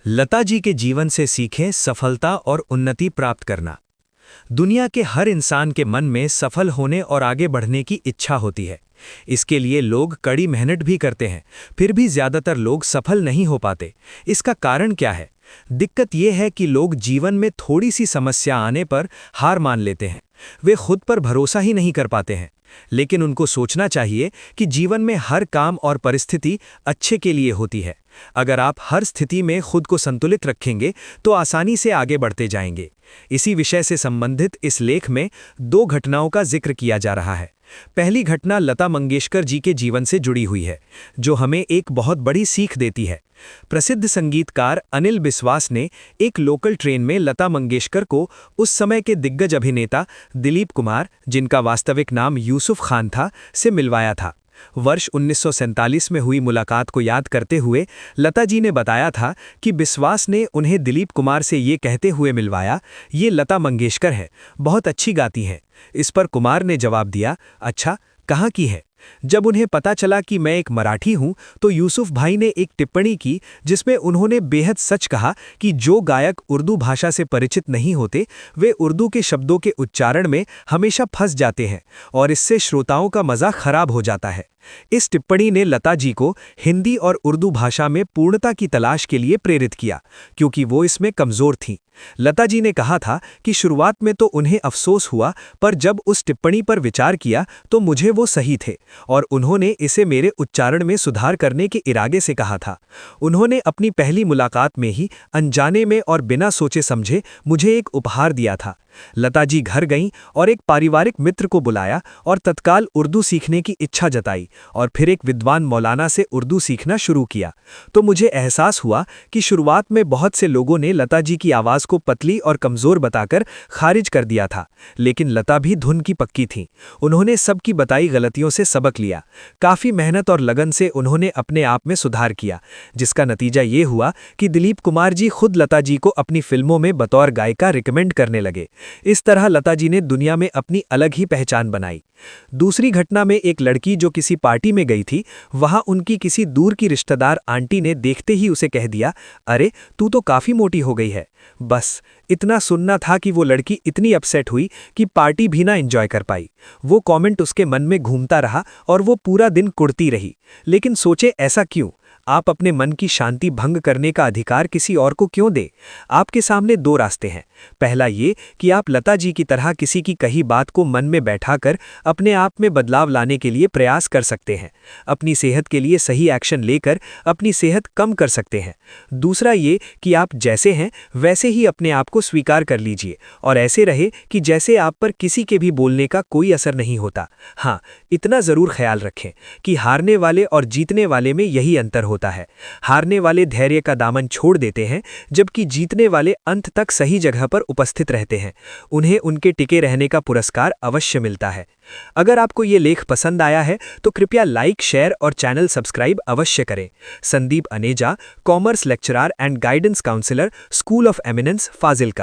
लता जी के जीवन से सीखें सफलता और उन्नति प्राप्त करना। दुनिया के हर इंसान के मन में सफल होने और आगे बढ़ने की इच्छा होती है। इसके लिए लोग कड़ी मेहनत भी करते हैं, फिर भी ज्यादातर लोग सफल नहीं हो पाते। इसका कारण क्या है? दिक्कत यह है कि लोग जीवन में थोड़ी सी समस्या आने पर हार मान लेते हैं। वे खुद पर भरोसा ही नहीं कर पाते हैं। लेकिन उनको सोचना चाहिए कि जीवन में हर काम और परिस्थिति अच्छे के लिए होती है। अगर आप हर स्थिति में खुद को संतुलित रखेंगे तो आसानी से आगे बढ़ते जाएंगे। इसी विषय से संबंधित इस लेख में 2 घटनाओं का जिक्र किया जा रहा है। पहली घटना लता मंगेशकर जी के जीवन से जुड़ी हुई है, जो हमें एक बहुत बड़ी सीख देती है। प्रसिद्ध संगीतकार अनिल बिस्वास ने एक लोकल ट्रेन में लता मंगेशकर को उस समय के दिग्गज अभिनेता दिलीप कुमार, जिनका वास्तविक नाम यूसुफ खान था, से मिलवाया था। वर्ष 1947 में हुई मुलाकात को याद करते हुए लता जी ने बताया था कि बिस्वास ने उन्हें दिलीप कुमार से ये कहते हुए मिलवाया, ये लता मंगेशकर है, बहुत अच्छी गाती हैं। इस पर कुमार ने जवाब दिया, अच्छा, कहाँ की है? जब उन्हें पता चला कि मैं एक मराठी हूं, तो यूसुफ भाई ने एक टिप्पणी की जिसमें उन्होंने बेहद सच कहा कि जो गायक उर्दू भाषा से परिचित नहीं होते, वे उर्दू के शब्दों के उच्चारण में हमेशा फंस जाते हैं और इससे श्रोताओं का मजा खराब हो जाता है। इस टिप्पणी ने लता जी को हिंदी और उर्दू भाषा में पूर्णता की तलाश के लिए प्रेरित किया, क्योंकि वो इसमें कमजोर थीं। लता जी ने कहा था कि शुरुआत में तो उन्हें अफसोस हुआ, पर जब उस टिप्पणी पर विचार किया तो मुझे वो सही थे और उन्होंने इसे मेरे उच्चारण में सुधार करने के इरादे से कहा था। उन्होंने अपनी पहली मुलाकात में ही अनजाने में और बिना सोचे समझे मुझे एक उपहार दिया था। लता जी घर गईं और एक पारिवारिक मित्र को बुलाया और तत्काल उर्दू सीखने की इच्छा जताई और फिर एक विद्वान मौलाना से उर्दू सीखना शुरू किया। तो मुझे एहसास हुआ कि शुरुआत में बहुत से लोगों ने लता जी की आवाज़ को पतली और कमज़ोर बताकर खारिज कर दिया था, लेकिन लता भी धुन की पक्की थीं। उन्होंने सबकी बताई गलतियों से सबक लिया। काफ़ी मेहनत और लगन से उन्होंने अपने आप में सुधार किया, जिसका नतीजा ये हुआ कि दिलीप कुमार जी खुद लता जी को अपनी फिल्मों में बतौर गायिका रिकमेंड करने लगे। इस तरह लता जी ने दुनिया में अपनी अलग ही पहचान बनाई। दूसरी घटना में एक लड़की जो किसी पार्टी में गई थी, वहां उनकी किसी दूर की रिश्तेदार आंटी ने देखते ही उसे कह दिया, अरे तू तो काफी मोटी हो गई है। बस इतना सुनना था कि वो लड़की इतनी अपसेट हुई कि पार्टी भी ना एंजॉय कर पाई। वो कमेंट उसके मन में घूमता रहा और वो पूरा दिन कुढ़ती रही। लेकिन सोचे, ऐसा क्यों? आप अपने मन की शांति भंग करने का अधिकार किसी और को क्यों दें? आपके सामने 2 रास्ते हैं। पहला ये कि आप लता जी की तरह किसी की कही बात को मन में बैठाकर अपने आप में बदलाव लाने के लिए प्रयास कर सकते हैं। अपनी सेहत के लिए सही एक्शन लेकर अपनी सेहत कम कर सकते हैं। दूसरा ये कि आप जैसे हैं वैसे ही अपने आप को स्वीकार कर लीजिए और ऐसे रहे कि जैसे आप पर किसी के भी बोलने का कोई असर नहीं होता। हाँ, इतना ज़रूर ख्याल रखें कि हारने वाले और जीतने वाले में यही अंतर होता है। हारने वाले धैर्य का दामन छोड़ देते हैं, जबकि जीतने वाले अंत तक सही जगह पर उपस्थित रहते हैं। उन्हें उनके टिके रहने का पुरस्कार अवश्य मिलता है। अगर आपको ये लेख पसंद आया है तो कृपया लाइक, शेयर और चैनल सब्सक्राइब अवश्य करें। Sandeep Aneja, commerce lecturer and guidance counsellor, school of eminence, Fazilka.